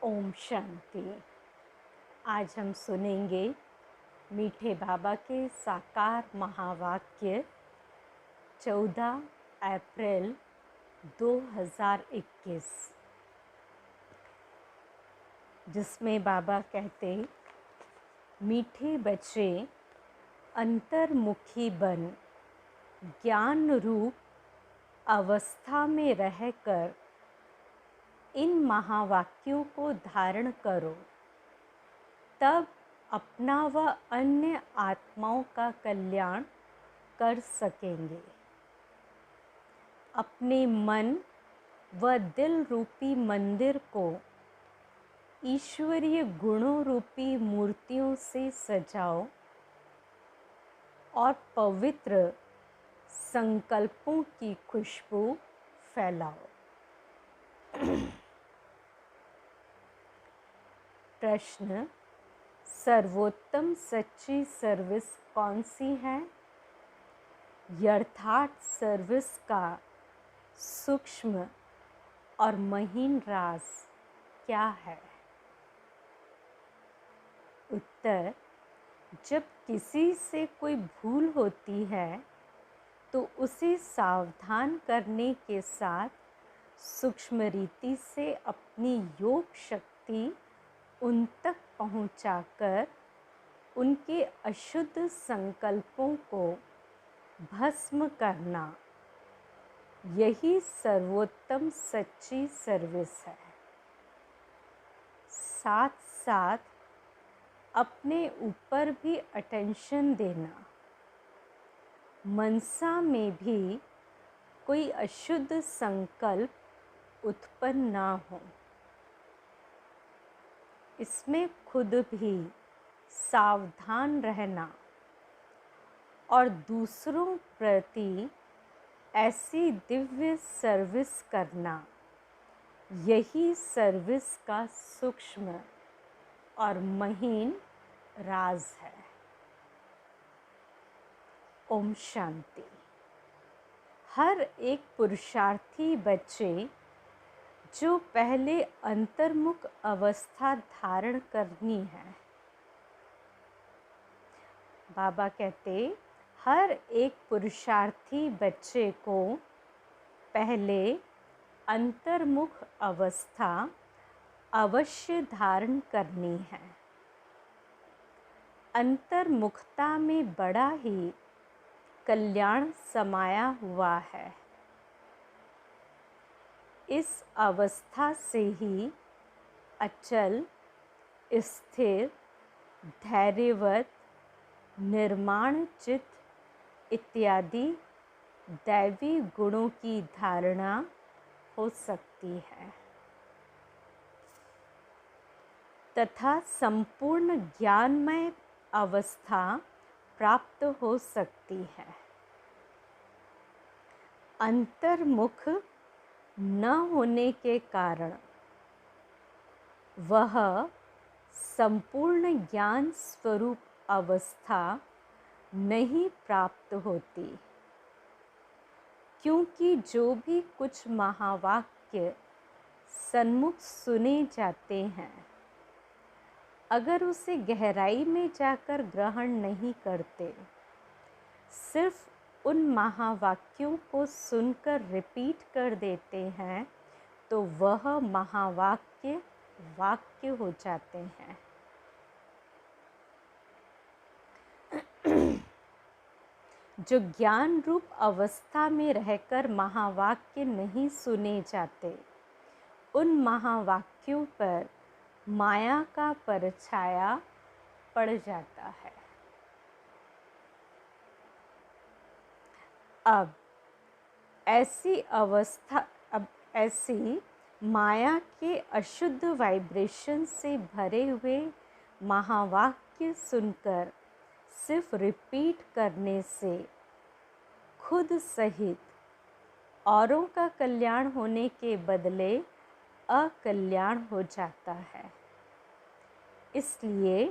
ओम शांति। आज हम सुनेंगे मीठे बाबा के साकार महावाक्य 14 अप्रैल 2021, जिसमें बाबा कहते, मीठे बच्चे अंतर्मुखी बन ज्ञान रूप अवस्था में रहकर इन महावाक्यों को धारण करो, तब अपना व अन्य आत्माओं का कल्याण कर सकेंगे। अपने मन व दिल रूपी मंदिर को ईश्वरीय गुणों रूपी मूर्तियों से सजाओ और पवित्र संकल्पों की खुशबू फैलाओ। प्रश्न: सर्वोत्तम सच्ची सर्विस कौन सी है? यथार्थ सर्विस का सूक्ष्म और महीन राज क्या है? उत्तर: जब किसी से कोई भूल होती है तो उसे सावधान करने के साथ सूक्ष्म रीति से अपनी योग शक्ति उन तक पहुंचाकर उनके अशुद्ध संकल्पों को भस्म करना, यही सर्वोत्तम सच्ची सर्विस है। साथ साथ अपने ऊपर भी अटेंशन देना, मनसा में भी कोई अशुद्ध संकल्प उत्पन्न ना हो, इसमें खुद भी सावधान रहना और दूसरों प्रति ऐसी दिव्य सर्विस करना, यही सर्विस का सूक्ष्म और महीन राज है। ओम शांति। हर एक पुरुषार्थी बच्चे जो पहले अंतर्मुख अवस्था धारण करनी है, बाबा कहते, हर एक पुरुषार्थी बच्चे को पहले अंतर्मुख अवस्था अवश्य धारण करनी है। अंतर्मुखता में बड़ा ही कल्याण समाया हुआ है। इस अवस्था से ही अचल, स्थिर, धैर्यवत, निर्माण चित्त इत्यादि दैवी गुणों की धारणा हो सकती है तथा संपूर्ण ज्ञानमय अवस्था प्राप्त हो सकती है। अंतर्मुख न होने के कारण वह संपूर्ण ज्ञान स्वरूप अवस्था नहीं प्राप्त होती, क्योंकि जो भी कुछ महावाक्य सन्मुख सुने जाते हैं, अगर उसे गहराई में जाकर ग्रहण नहीं करते, सिर्फ उन महावाक्यों को सुनकर रिपीट कर देते हैं, तो वह महावाक्य वाक्य हो जाते हैं। जो ज्ञान रूप अवस्था में रहकर महावाक्य नहीं सुने जाते, उन महावाक्यों पर माया का परछाया पड़ जाता है। अब ऐसी माया के अशुद्ध वाइब्रेशन से भरे हुए महावाक्य सुनकर सिर्फ रिपीट करने से खुद सहित औरों का कल्याण होने के बदले अकल्याण हो जाता है। इसलिए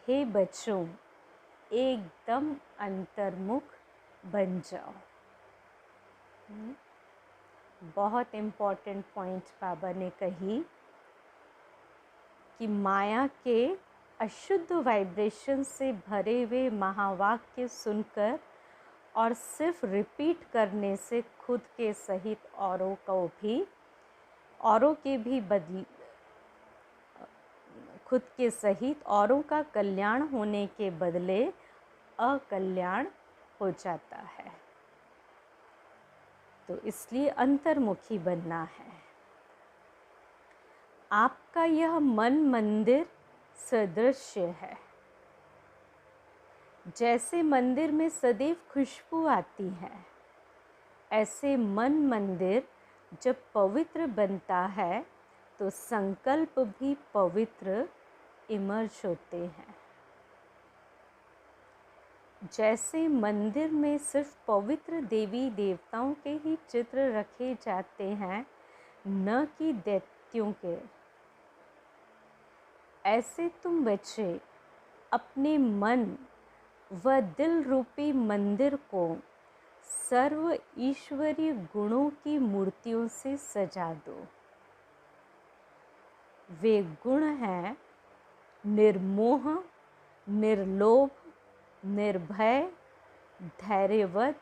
हे बच्चों, एकदम अंतर्मुख बन जाओ। बहुत इम्पोर्टेंट पॉइंट बाबा ने कही कि माया के अशुद्ध वाइब्रेशन से भरे हुए महावाक्य सुनकर और सिर्फ रिपीट करने से खुद के सहित खुद के सहित औरों का कल्याण होने के बदले अकल्याण हो जाता है। तो इसलिए अंतर्मुखी बनना है। आपका यह मन मंदिर सदृश्य है। जैसे मंदिर में सदैव खुशबू आती है, ऐसे मन मंदिर जब पवित्र बनता है तो संकल्प भी पवित्र इमर्ज होते हैं। जैसे मंदिर में सिर्फ पवित्र देवी देवताओं के ही चित्र रखे जाते हैं, न कि दैत्यों के, ऐसे तुम बच्चे अपने मन व दिल रूपी मंदिर को सर्व ईश्वरीय गुणों की मूर्तियों से सजा दो। वे गुण हैं निर्मोह, निर्लोभ, निर्भय, धैर्यवत,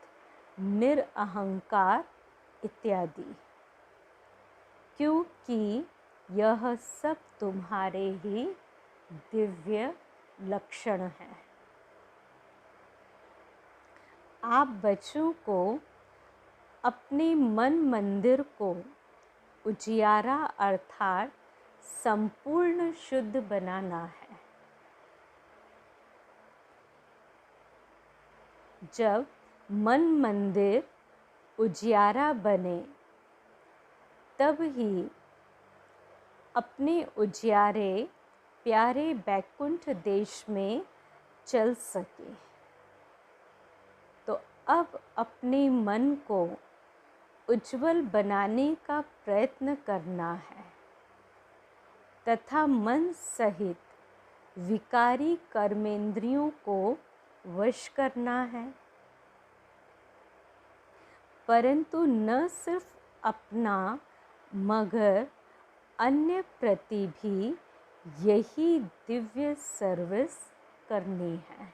निरअहंकार इत्यादि, क्योंकि यह सब तुम्हारे ही दिव्य लक्षण हैं। आप बच्चों को अपने मन मंदिर को उजियारा अर्थात संपूर्ण शुद्ध बनाना है। जब मन मंदिर उजियारा बने तब ही अपने उजियारे प्यारे बैकुंठ देश में चल सके। तो अब अपने मन को उज्जवल बनाने का प्रयत्न करना है तथा मन सहित विकारी कर्मेंद्रियों को वश करना है, परंतु न सिर्फ अपना मगर अन्य प्रति भी यही दिव्य सर्विस करनी है।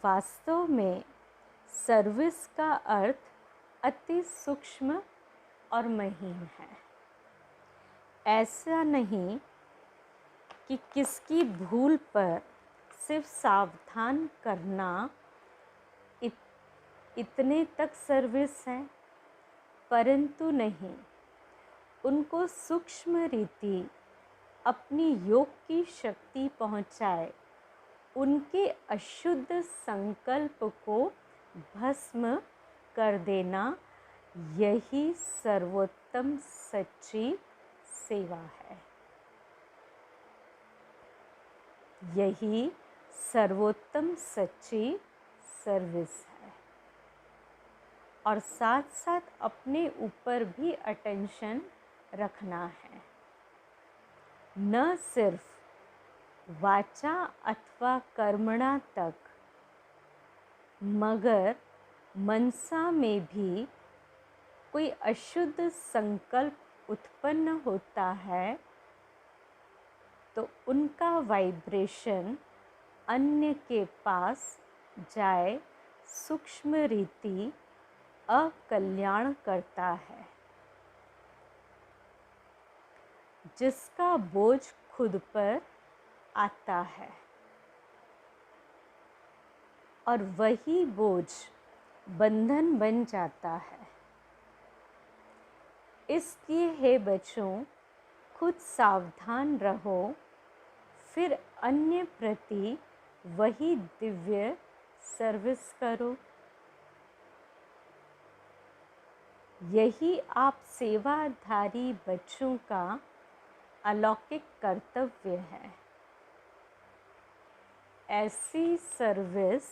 वास्तव में सर्विस का अर्थ अति सूक्ष्म और महीन है। ऐसा नहीं कि किसकी भूल पर सिर्फ सावधान करना इतने तक सर्विस है, परंतु नहीं, उनको सूक्ष्म रीति अपनी योग की शक्ति पहुँचाए, उनके अशुद्ध संकल्प को भस्म कर देना, यही सर्वोत्तम सच्ची सेवा है। यही सर्वोत्तम सच्ची सर्विस है। और साथ साथ अपने ऊपर भी अटेंशन रखना है, न सिर्फ वाचा अथवा कर्मणा तक, मगर मनसा में भी कोई अशुद्ध संकल्प उत्पन्न होता है तो उनका वाइब्रेशन अन्य के पास जाए सूक्ष्म रीति अकल्याण करता है। जिसका बोझ खुद पर आता है और वही बोझ बंधन बन जाता है। इसलिए हे बच्चों, खुद सावधान रहो, फिर अन्य प्रति वही दिव्य सर्विस करो। यही आप सेवाधारी बच्चों का अलौकिक कर्तव्य है। ऐसी सर्विस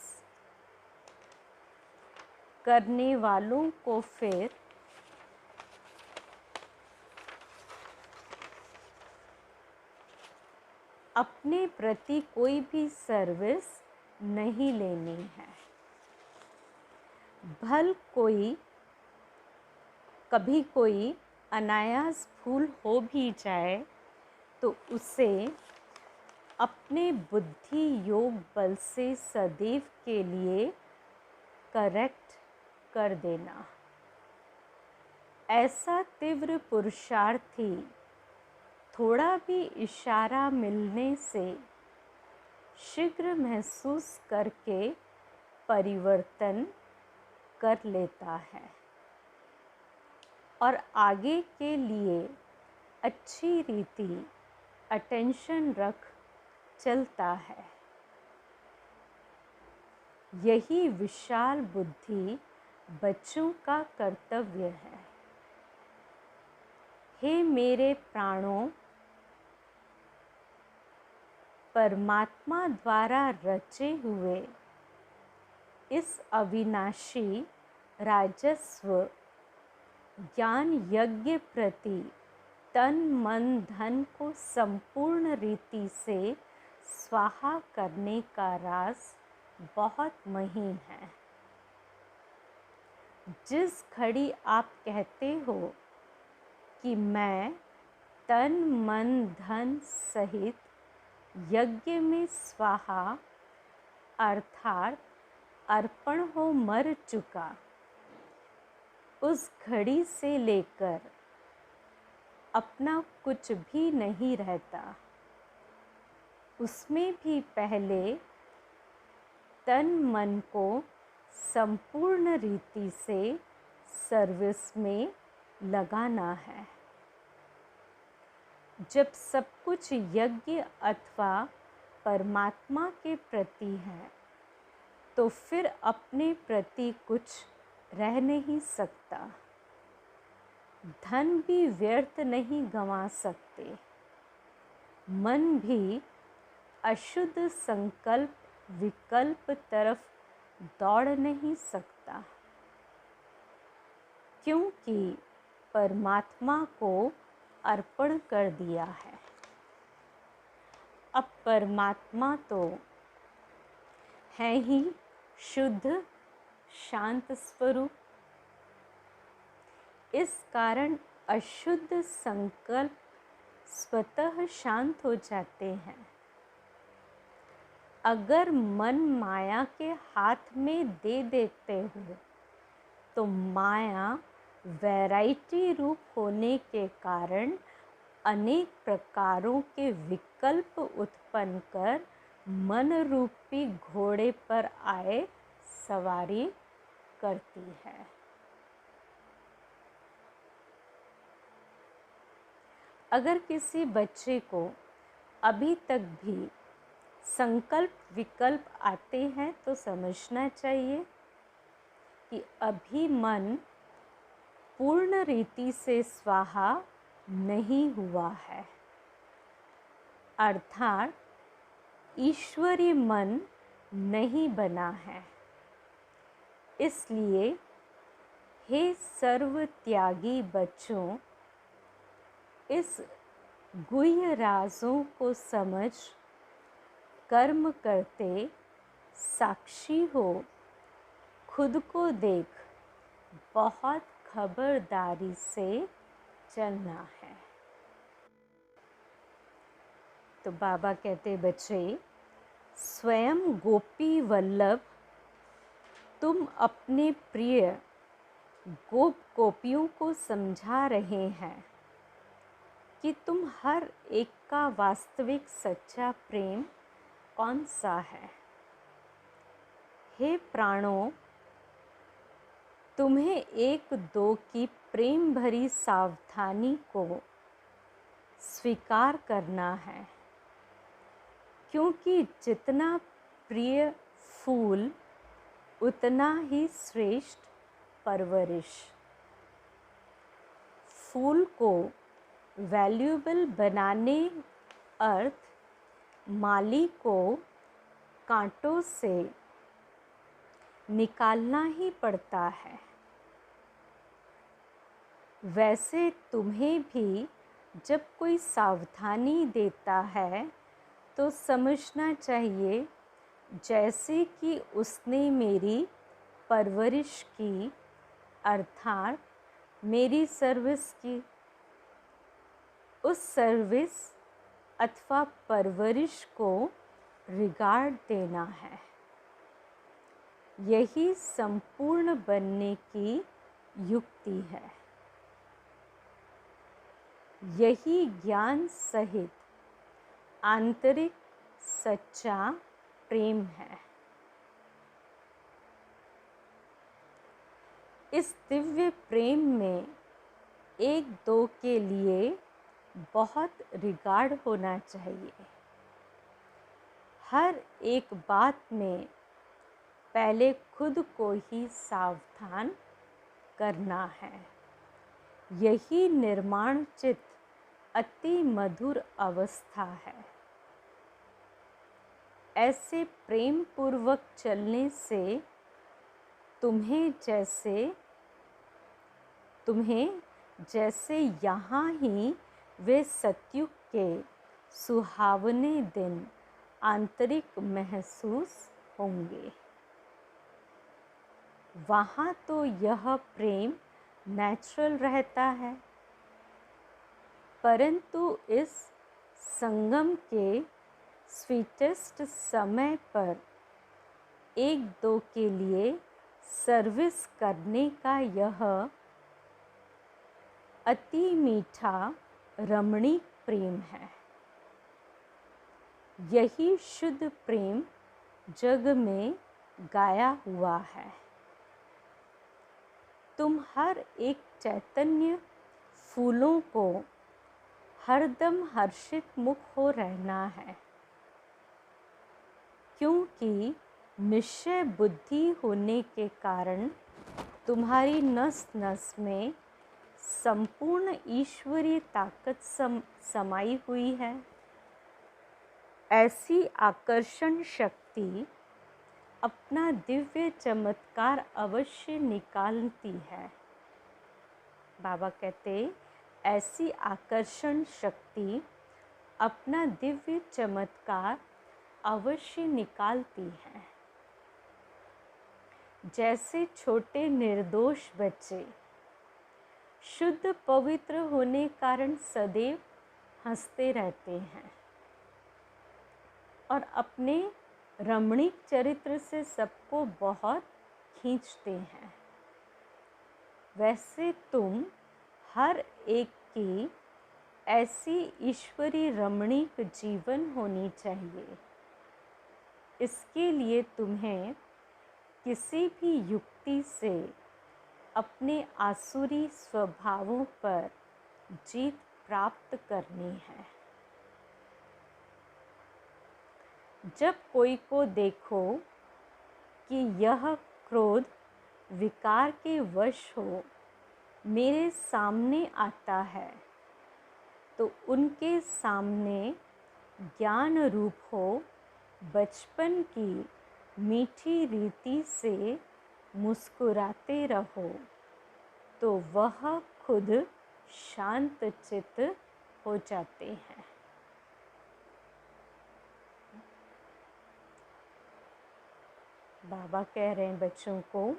करने वालों को फिर अपने प्रति कोई भी सर्विस नहीं लेनी है। भल कभी कोई अनायास भूल हो भी जाए तो उसे अपने बुद्धि योग बल से सदैव के लिए करेक्ट कर देना। ऐसा तीव्र पुरुषार्थी थोड़ा भी इशारा मिलने से शीघ्र महसूस करके परिवर्तन कर लेता है और आगे के लिए अच्छी रीति अटेंशन रख चलता है। यही विशाल बुद्धि बच्चों का कर्तव्य है। हे मेरे प्राणों, परमात्मा द्वारा रचे हुए इस अविनाशी राजस्व ज्ञान यज्ञ प्रति तन मन धन को संपूर्ण रीति से स्वाहा करने का राज बहुत महीन है। जिस घड़ी आप कहते हो कि मैं तन मन धन सहित यज्ञ में स्वाहा अर्थात अर्पण हो मर चुका, उस घड़ी से लेकर अपना कुछ भी नहीं रहता। उसमें भी पहले तन मन को संपूर्ण रीति से सर्विस में लगाना है। जब सब कुछ यज्ञ अथवा परमात्मा के प्रति है तो फिर अपने प्रति कुछ रह नहीं सकता। धन भी व्यर्थ नहीं गंवा सकते, मन भी अशुद्ध संकल्प विकल्प तरफ दौड़ नहीं सकता, क्योंकि परमात्मा को अर्पण कर दिया है। अब परमात्मा तो है ही शुद्ध शांत स्वरूप। इस कारण अशुद्ध संकल्प स्वतः शांत हो जाते हैं। अगर मन माया के हाथ में दे देते हो तो माया वैरायटी रूप होने के कारण अनेक प्रकारों के विकल्प उत्पन्न कर मन रूपी घोड़े पर आए सवारी करती है। अगर किसी बच्चे को अभी तक भी संकल्प विकल्प आते हैं तो समझना चाहिए कि अभी मन पूर्ण रीति से स्वाहा नहीं हुआ है, अर्थात ईश्वरीय मन नहीं बना है। इसलिए हे सर्व त्यागी बच्चों, इस गुह्य राजों को समझ कर्म करते साक्षी हो खुद को देख बहुत खबरदारी से चलना है। तो बाबा कहते बच्चे, स्वयं गोपी वल्लभ तुम अपने प्रिय गोप गोपियों को समझा रहे हैं कि तुम हर एक का वास्तविक सच्चा प्रेम कौन सा है। हे प्राणों, तुम्हें एक दो की प्रेम भरी सावधानी को स्वीकार करना है, क्योंकि जितना प्रिय फूल उतना ही श्रेष्ठ परवरिश। फूल को वैल्यूएबल बनाने अर्थ माली को कांटों से निकालना ही पड़ता है। वैसे तुम्हें भी जब कोई सावधानी देता है तो समझना चाहिए जैसे कि उसने मेरी परवरिश की, अर्थात मेरी सर्विस की। उस सर्विस अथवा परवरिश को रिगार्ड देना है। यही संपूर्ण बनने की युक्ति है। यही ज्ञान सहित आंतरिक सच्चा प्रेम है। इस दिव्य प्रेम में एक दो के लिए बहुत रिगार्ड होना चाहिए। हर एक बात में पहले खुद को ही सावधान करना है। यही निर्माण चित्त अति मधुर अवस्था है। ऐसे प्रेम पूर्वक चलने से तुम्हें जैसे यहाँ ही वे सतयुग के सुहावने दिन आंतरिक महसूस होंगे। वहाँ तो यह प्रेम नेचुरल रहता है, परंतु इस संगम के स्वीटेस्ट समय पर एक दो के लिए सर्विस करने का यह अति मीठा रमणीक प्रेम है। यही शुद्ध प्रेम जग में गाया हुआ है। तुम हर एक चैतन्य फूलों को हरदम हर्षित मुख हो रहना है, क्योंकि निश्चय बुद्धि होने के कारण तुम्हारी नस नस में संपूर्ण ईश्वरीय ताकत समाई हुई है। ऐसी आकर्षण शक्ति अपना दिव्य चमत्कार अवश्य निकालती है। बाबा कहते ऐसी आकर्षण शक्ति अपना दिव्य चमत्कार अवश्य निकालती है। जैसे छोटे निर्दोष बच्चे शुद्ध पवित्र होने कारण सदैव हंसते रहते हैं और अपने रमणीक चरित्र से सबको बहुत खींचते हैं, वैसे तुम हर एक की ऐसी ईश्वरी रमणीक जीवन होनी चाहिए। इसके लिए तुम्हें किसी भी युक्ति से अपने आसुरी स्वभावों पर जीत प्राप्त करनी है। जब कोई को देखो कि यह क्रोध विकार के वश हो मेरे सामने आता है, तो उनके सामने ज्ञान रूप हो बचपन की मीठी रीति से मुस्कुराते रहो, तो वह खुद शांत चित्त हो जाते हैं। बाबा कह रहे हैं बच्चों को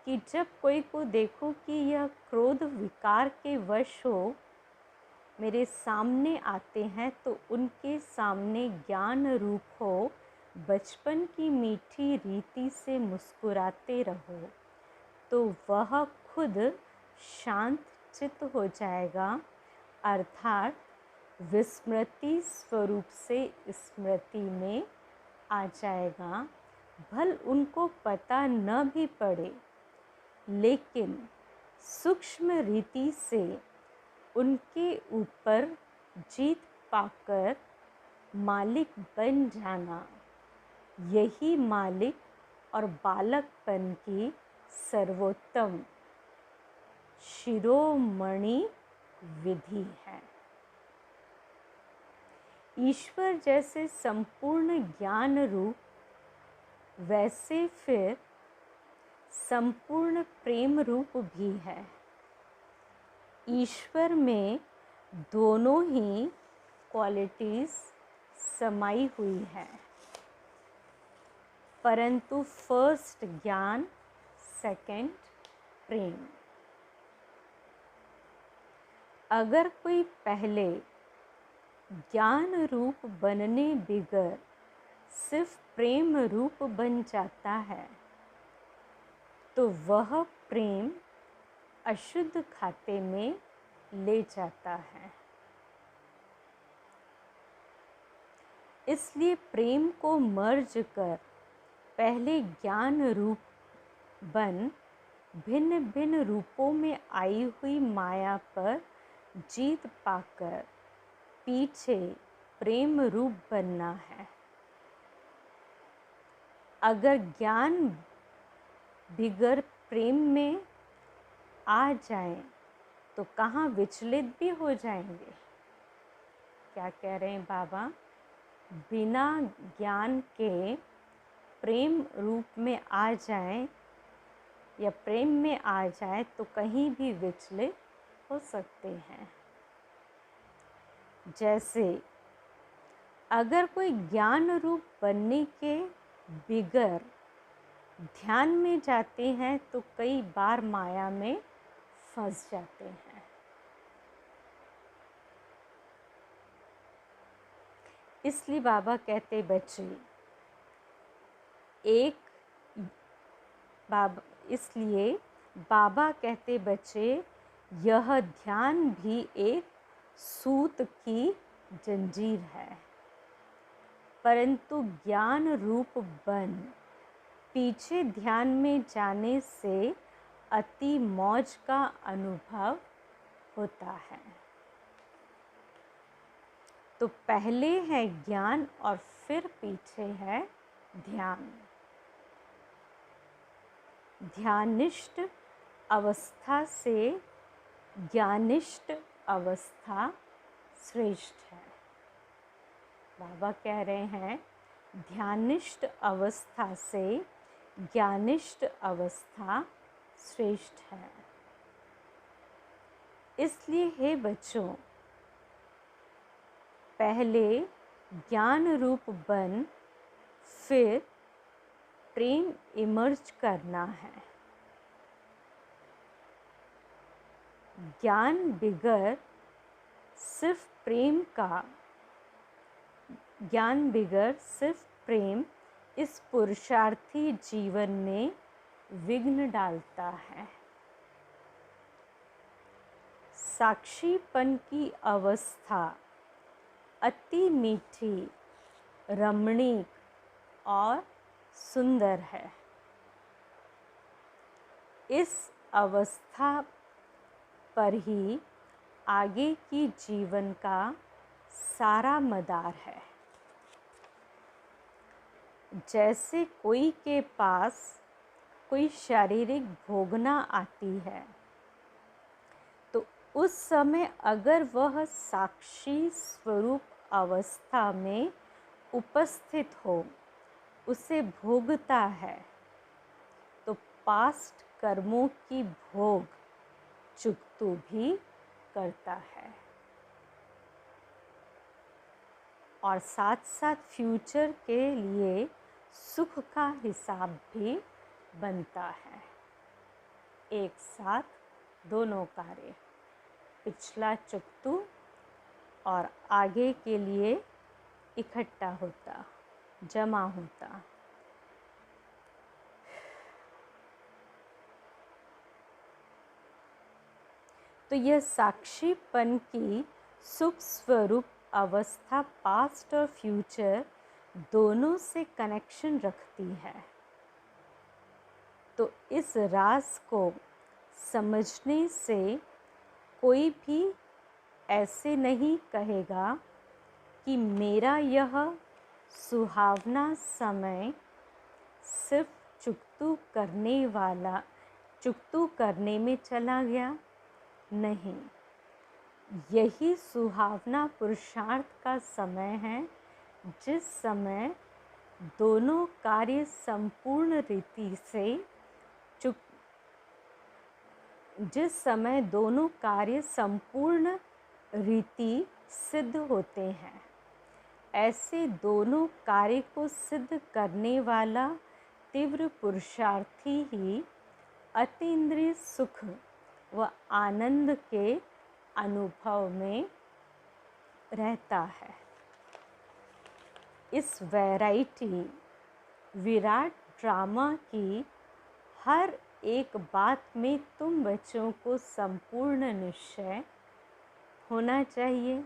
कि जब कोई को देखो कि यह क्रोध विकार के वश हो मेरे सामने आते हैं, तो उनके सामने ज्ञान रूप हो बचपन की मीठी रीति से मुस्कुराते रहो, तो वह खुद शांत चित्त हो जाएगा, अर्थात विस्मृति स्वरूप से स्मृति में आ जाएगा। भल उनको पता न भी पड़े, लेकिन सूक्ष्म रीति से उनके ऊपर जीत पाकर मालिक बन जाना, यही मालिक और बालकपन की सर्वोत्तम शिरोमणि विधि है। ईश्वर जैसे संपूर्ण ज्ञान रूप, वैसे फिर संपूर्ण प्रेम रूप भी है। ईश्वर में दोनों ही क्वालिटीज समाई हुई है, परंतु फर्स्ट ज्ञान, सेकंड प्रेम। अगर कोई पहले ज्ञान रूप बनने बिगर सिर्फ प्रेम रूप बन जाता है, तो वह प्रेम अशुद्ध खाते में ले जाता है। इसलिए प्रेम को मर्ज कर पहले ज्ञान रूप बन भिन्न भिन्न रूपों में आई हुई माया पर जीत पाकर पीछे प्रेम रूप बनना है। अगर ज्ञान बिगर प्रेम में आ जाए तो कहाँ विचलित भी हो जाएंगे। क्या कह रहे हैं बाबा? बिना ज्ञान के प्रेम रूप में आ जाए या प्रेम में आ जाए तो कहीं भी विचलित हो सकते हैं। जैसे अगर कोई ज्ञान रूप बनने के बिगर ध्यान में जाते हैं तो कई बार माया में फंस जाते हैं। इसलिए बाबा कहते बच्चे इसलिए बाबा कहते बच्चे यह ध्यान भी एक सूत की जंजीर है, परंतु ज्ञान रूप बन पीछे ध्यान में जाने से अति मौज का अनुभव होता है। तो पहले है ज्ञान और फिर पीछे है ध्यान। ध्यानिष्ठ अवस्था से ज्ञानिष्ठ अवस्था श्रेष्ठ है। बाबा कह रहे हैं ध्यानिष्ठ अवस्था से ज्ञानिष्ठ अवस्था श्रेष्ठ है। इसलिए हे बच्चों, पहले ज्ञान रूप बन फिर प्रेम इमर्ज करना है। ज्ञान बिगर सिर्फ प्रेम इस पुरुषार्थी जीवन में विघ्न डालता है। साक्षीपन की अवस्था अति मीठी, रमणीक और सुंदर है। इस अवस्था पर ही आगे की जीवन का सारा मदार है। जैसे कोई के पास कोई शारीरिक भोगना आती है तो उस समय अगर वह साक्षी स्वरूप अवस्था में उपस्थित हो, उसे भोगता है, तो पास्ट कर्मों की भोग चुकतू भी करता है और साथ साथ फ्यूचर के लिए सुख का हिसाब भी बनता है। एक साथ दोनों कार्य, पिछला चुकतू और आगे के लिए इकट्ठा होता, जमा होता। तो यह साक्षीपन की सुख स्वरूप अवस्था पास्ट और फ्यूचर दोनों से कनेक्शन रखती है। तो इस राज को समझने से कोई भी ऐसे नहीं कहेगा कि मेरा यह सुहावना समय सिर्फ चुकतू करने में चला गया। नहीं, यही सुहावना पुरुषार्थ का समय है, जिस समय दोनों कार्य संपूर्ण रीति सिद्ध होते हैं। ऐसे दोनों कार्य को सिद्ध करने वाला तीव्र पुरुषार्थी ही अतीन्द्रिय सुख व आनंद के अनुभव में रहता है। इस वैरायटी विराट ड्रामा की हर एक बात में तुम बच्चों को संपूर्ण निश्चय होना चाहिए,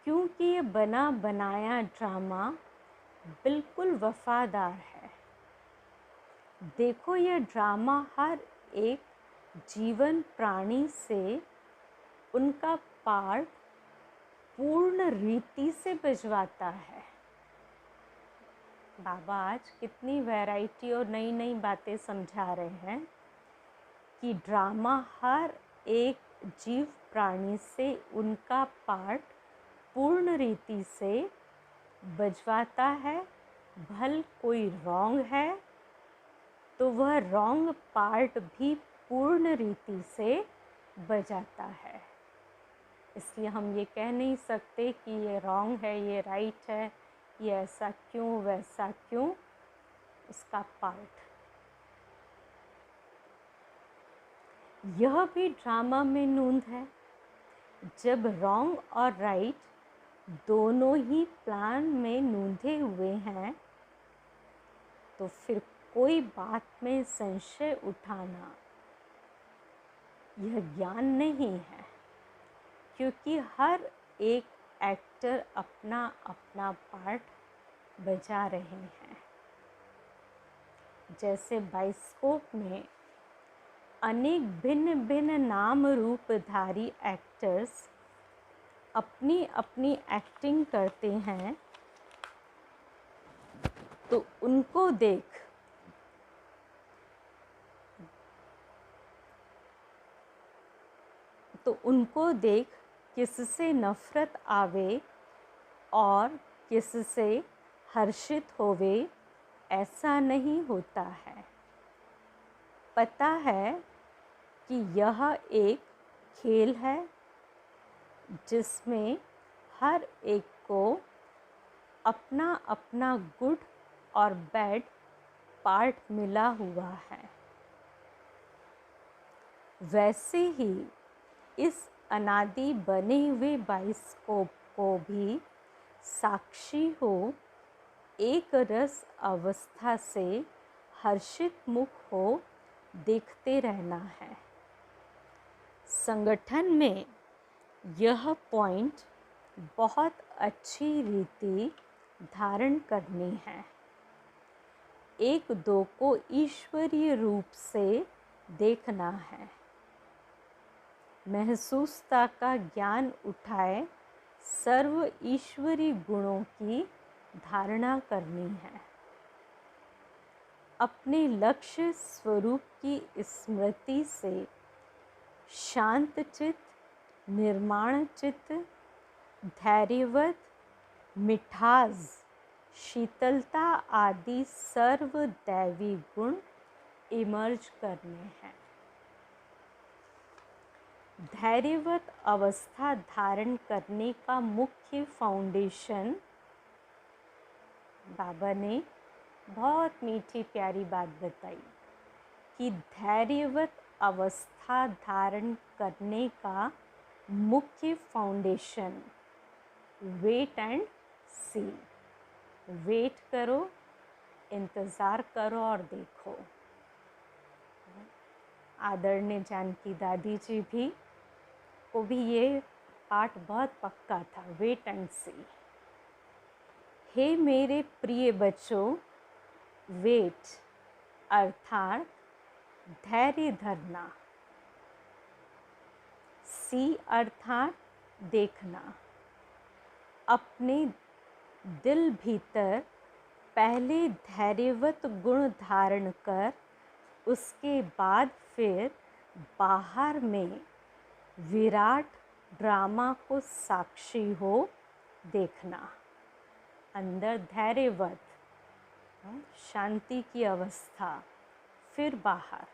क्योंकि ये बना बनाया ड्रामा बिल्कुल वफादार है। देखो, यह ड्रामा हर एक जीवन प्राणी से उनका पार्ट पूर्ण रीति से बजवाता है। बाबा आज कितनी वैरायटी और नई नई बातें समझा रहे हैं कि ड्रामा हर एक जीव प्राणी से उनका पार्ट पूर्ण रीति से बजवाता है। भल कोई रॉन्ग है तो वह रॉन्ग पार्ट भी पूर्ण रीति से बजाता है। इसलिए हम ये कह नहीं सकते कि ये रॉन्ग है, ये राइट है, ये ऐसा क्यों वैसा क्यों, उसका पार्ट। यह भी ड्रामा में नूंद है। जब रॉन्ग और राइट दोनों ही प्लान में नूंधे हुए हैं तो फिर कोई बात में संशय उठाना यह ज्ञान नहीं है, क्योंकि हर एक एक्टर अपना अपना पार्ट बजा रहे हैं। जैसे बाइस्कोप में अनेक भिन्न भिन्न नाम रूपधारी एक्टर्स अपनी अपनी एक्टिंग करते हैं, तो उनको देख किससे नफरत आवे और किससे हर्षित होवे, ऐसा नहीं होता है। पता है कि यह एक खेल है जिसमें हर एक को अपना अपना गुड और बैड पार्ट मिला हुआ है। वैसे ही इस अनादि बने हुए बाइस्कोप को भी साक्षी हो एक रस अवस्था से हर्षित मुख हो देखते रहना है। संगठन में यह पॉइंट बहुत अच्छी रीति धारण करनी है। एक दो को ईश्वरीय रूप से देखना है। महसूसता का ज्ञान उठाए सर्व ईश्वरी गुणों की धारणा करनी है। अपने लक्ष्य स्वरूप की स्मृति से शांत चित्त, निर्माण चित्त, धैर्यवत, मिठास, शीतलता आदि सर्व दैवी गुण इमर्ज करने हैं। धैर्यवत अवस्था धारण करने का मुख्य फाउंडेशन, बाबा ने बहुत मीठी प्यारी बात बताई कि धैर्यवत अवस्था धारण करने का मुख्य foundation wait and see. Wait करो, इंतज़ार करो और देखो। आदरणीय जानकी दादी जी भी को भी ये पाठ बहुत पक्का था, वेट एंड सी। हे मेरे प्रिय बच्चों, वेट अर्थात धैर्य धरना, सी अर्थात देखना। अपने दिल भीतर पहले धैर्यवत गुण धारण कर उसके बाद फिर बाहर में विराट ड्रामा को साक्षी हो देखना। अंदर धैर्यवत शांति की अवस्था, फिर बाहर।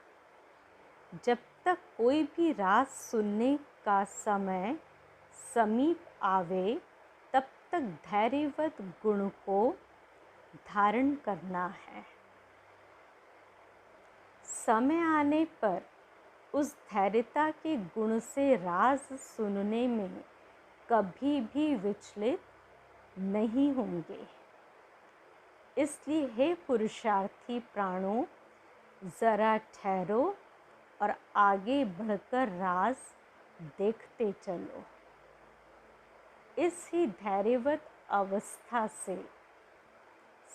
जब तक कोई भी राज सुनने का समय समीप आवे तब तक धैर्यवत गुण को धारण करना है। समय आने पर उस धैर्यता के गुण से राज सुनने में कभी भी विचलित नहीं होंगे। इसलिए हे पुरुषार्थी प्राणों, ज़रा ठहरो और आगे बढ़कर राज देखते चलो। इस ही धैर्यवत अवस्था से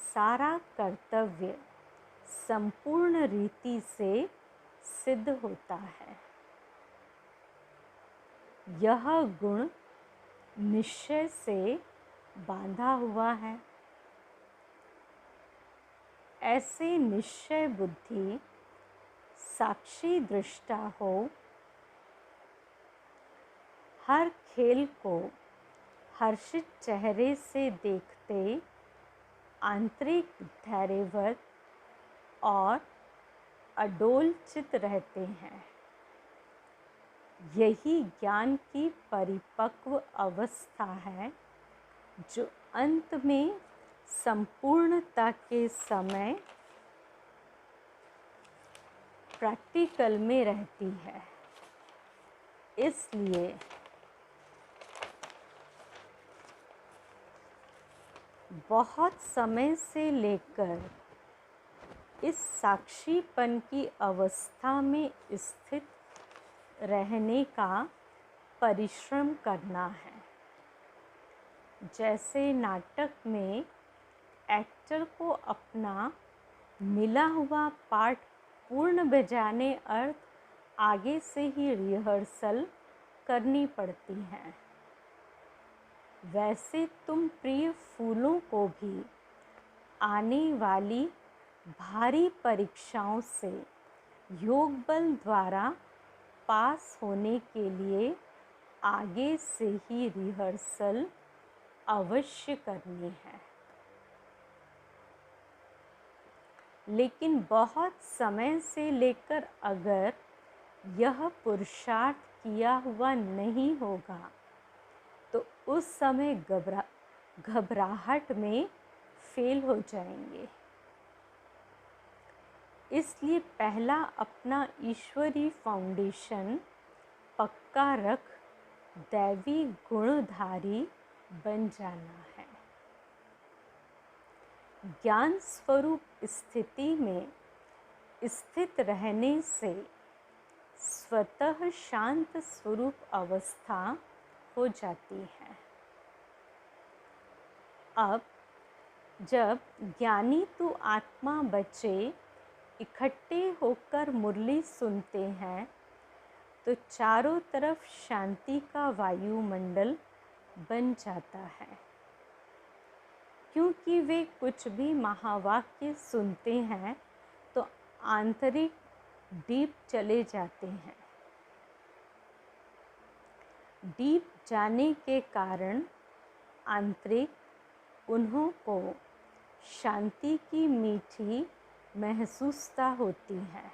सारा कर्तव्य संपूर्ण रीति से सिद्ध होता है। यह गुण निश्चय से बांधा हुआ है। ऐसे निश्चय बुद्धि साक्षी दृष्टा हो, हर खेल को हर्षित चेहरे से देखते आंतरिक धैर्यवत और अडोल चित रहते हैं। यही ज्ञान की परिपक्व अवस्था है, जो अंत में संपूर्णता के समय प्रैक्टिकल में रहती है। इसलिए बहुत समय से लेकर इस साक्षीपन की अवस्था में स्थित रहने का परिश्रम करना है। जैसे नाटक में एक्टर को अपना मिला हुआ पाठ पूर्ण बजाने अर्थ आगे से ही रिहर्सल करनी पड़ती है, वैसे तुम प्रिय फूलों को भी आने वाली भारी परीक्षाओं से योग बल द्वारा पास होने के लिए आगे से ही रिहर्सल अवश्य करनी है। लेकिन बहुत समय से लेकर अगर यह पुरुषार्थ किया हुआ नहीं होगा तो उस समय घबराहट में फेल हो जाएंगे। इसलिए पहला अपना ईश्वरी फाउंडेशन पक्का रख दैवी गुणधारी बन जाना है। ज्ञान स्वरूप स्थिति में स्थित रहने से स्वतः शांत स्वरूप अवस्था हो जाती है। अब जब ज्ञानी तो आत्मा बच्चे इकट्ठे होकर मुरली सुनते हैं तो चारों तरफ शांति का वायुमंडल बन जाता है, क्योंकि वे कुछ भी महावाक्य सुनते हैं तो आंतरिक डीप चले जाते हैं। डीप जाने के कारण आंतरिक उन्हों को शांति की मीठी महसूसता होती है।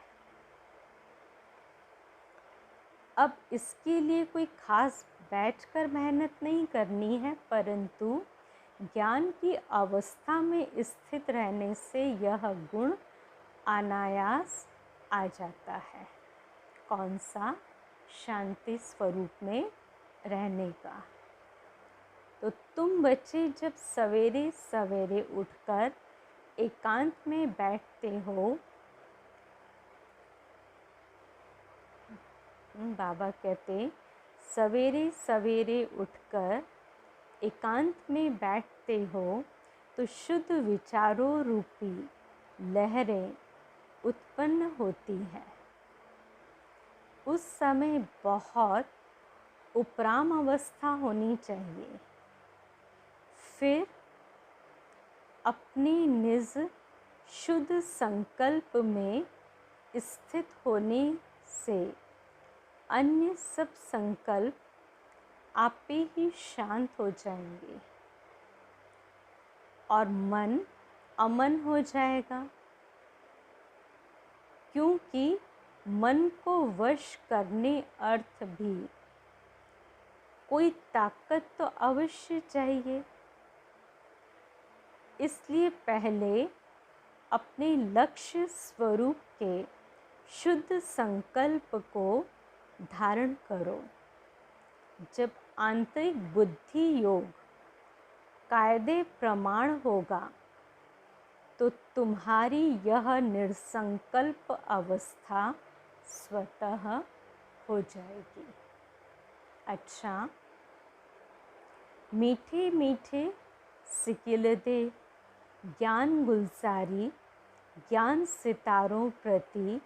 अब इसके लिए कोई खास बैठकर मेहनत नहीं करनी है, परंतु ज्ञान की अवस्था में स्थित रहने से यह गुण अनायास आ जाता है। कौन सा? शांति स्वरूप में रहने का। तो तुम बच्चे जब सवेरे सवेरे उठकर एकांत में बैठते हो, बाबा कहते सवेरे सवेरे उठकर एकांत में बैठते हो तो शुद्ध विचारों रूपी लहरें उत्पन्न होती हैं। उस समय बहुत उपराम अवस्था होनी चाहिए। फिर अपने निज शुद्ध संकल्प में स्थित होने से अन्य सब संकल्प आपे ही शांत हो जाएंगे और मन अमन हो जाएगा, क्योंकि मन को वश करने अर्थ भी कोई ताकत तो अवश्य चाहिए। इसलिए पहले अपने लक्ष्य स्वरूप के शुद्ध संकल्प को धारण करो। जब आंतरिक बुद्धि योग कायदे प्रमाण होगा तो तुम्हारी यह निर्संकल्प अवस्था स्वतः हो जाएगी। अच्छा, मीठे मीठे सिकिलदे ज्ञान गुलजारी ज्ञान सितारों प्रति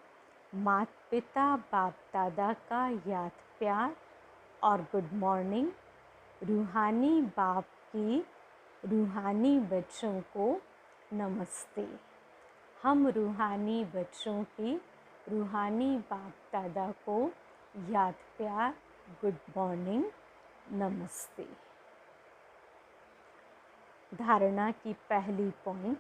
माता पिता बाप दादा का याद प्यार और गुड मॉर्निंग। रूहानी बाप की रूहानी बच्चों को नमस्ते। हम रूहानी बच्चों की रूहानी बाप दादा को याद प्यार गुड मॉर्निंग नमस्ते। धारणा की पहली पॉइंट,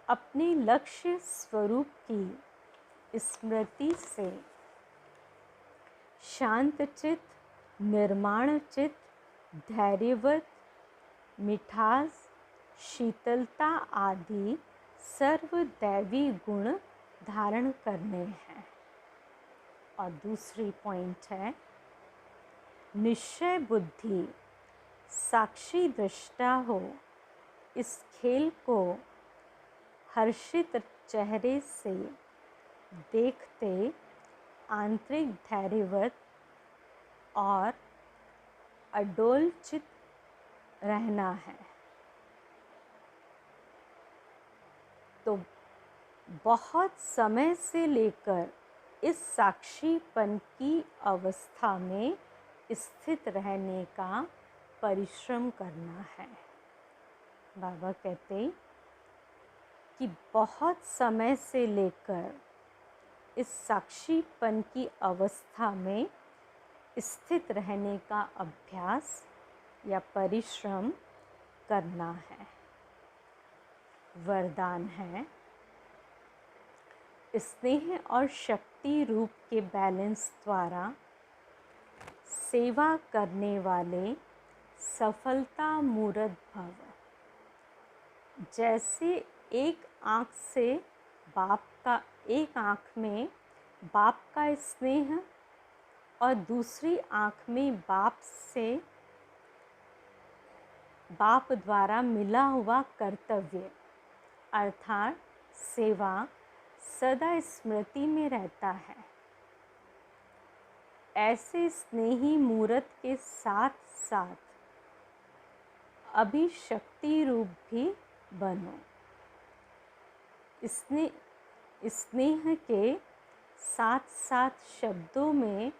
अपने लक्ष्य स्वरूप की स्मृति से शांत चित, निर्माण चित, धैर्यवत, मिठास, शीतलता आदि सर्व दैवी गुण धारण करने हैं। और दूसरी पॉइंट है, निश्चय बुद्धि साक्षी दृष्टा हो, इस खेल को हर्षित चेहरे से देखते आंतरिक धैर्यवत और अडोल चित रहना है। तो बहुत समय से लेकर इस साक्षीपन की अवस्था में स्थित रहने का परिश्रम करना है। बाबा कहते कि बहुत समय से लेकर इस साक्षीपन की अवस्था में स्थित रहने का अभ्यास या परिश्रम करना है। वरदान है, स्नेह और शक्ति रूप के बैलेंस द्वारा सेवा करने वाले सफलता मूर्त भव। जैसे एक आँख से बाप का, एक आँख में बाप का स्नेह और दूसरी आँख में बाप से बाप द्वारा मिला हुआ कर्तव्य अर्थात सेवा सदा स्मृति में रहता है, ऐसे स्नेही मूर्त के साथ साथ अभी शक्ति रूप भी बनो। स्नेह के साथ साथ शब्दों में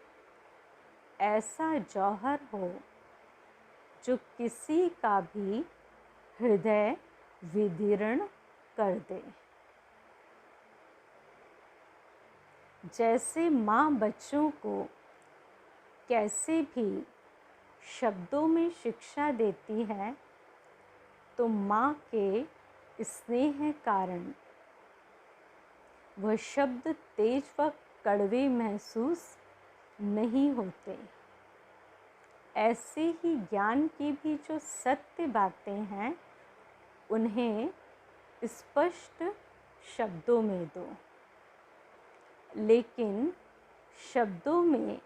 ऐसा जौहर हो जो किसी का भी हृदय विदीर्ण कर दे। जैसे माँ बच्चों को कैसे भी शब्दों में शिक्षा देती है, तो माँ के स्नेह कारण वह शब्द तेज व कड़वे महसूस नहीं होते। ऐसे ही ज्ञान की भी जो सत्य बातें हैं, उन्हें स्पष्ट शब्दों में दो, लेकिन शब्दों में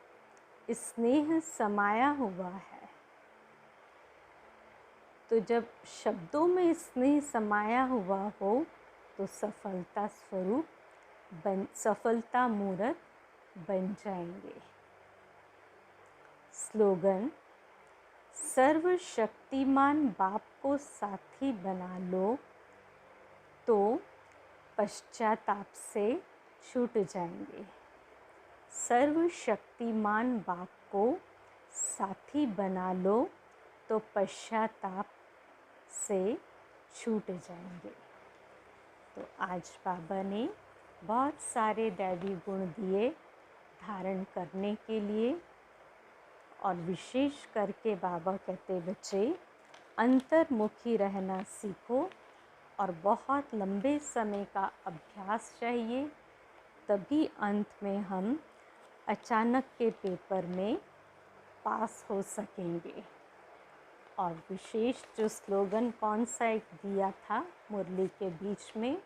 स्नेह समाया हुआ है। तो जब शब्दों में स्नेह समाया हुआ हो तो सफलता स्वरूप सफलता मूर्त बन जाएंगे। स्लोगन, सर्वशक्तिमान बाप को साथी बना लो तो पश्चाताप से छूट जाएंगे। सर्वशक्तिमान बाप को साथी बना लो तो पश्चाताप से छूट जाएंगे। तो आज बाबा ने बहुत सारे दैवी गुण दिए धारण करने के लिए, और विशेष करके बाबा कहते बच्चे अंतर्मुखी रहना सीखो और बहुत लंबे समय का अभ्यास चाहिए, तभी अंत में हम अचानक के पेपर में पास हो सकेंगे। और विशेष जो स्लोगन कौन सा एक दिया था मुरली के बीच में,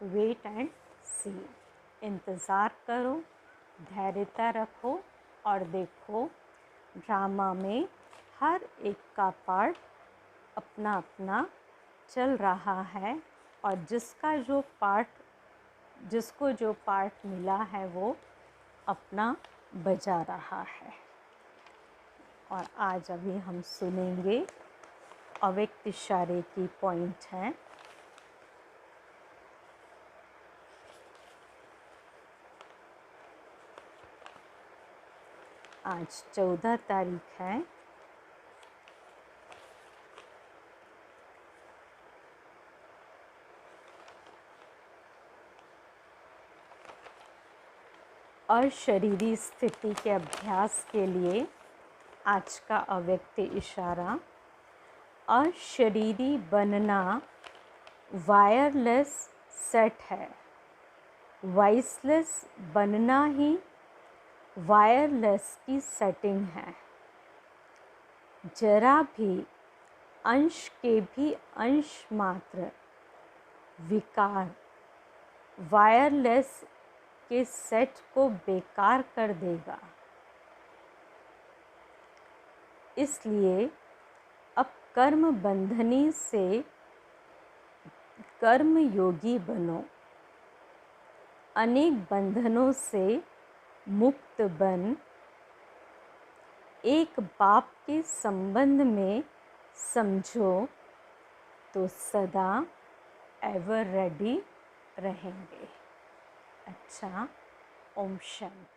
वेट एंड सी, इंतज़ार करो, धैर्यता रखो और देखो ड्रामा में हर एक का पार्ट अपना अपना चल रहा है और जिसको जो पार्ट मिला है वो अपना बजा रहा है। और आज अभी हम सुनेंगे अव्यक्त इशारे की पॉइंट हैं। आज 14 तारीख है। अशरीरी स्थिति के अभ्यास के लिए आज का अव्यक्त इशारा, अशरीरी बनना वायरलेस सेट है। वॉइसलेस बनना ही वायरलेस की सेटिंग है। जरा भी अंश के भी अंश मात्र विकार वायरलेस के सेट को बेकार कर देगा। इसलिए अब कर्म बंधनी से कर्म योगी बनो। अनेक बंधनों से मुक्त बन एक बाप के संबंध में समझो तो सदा एवर रेडी रहेंगे। अच्छा, ओम शांति।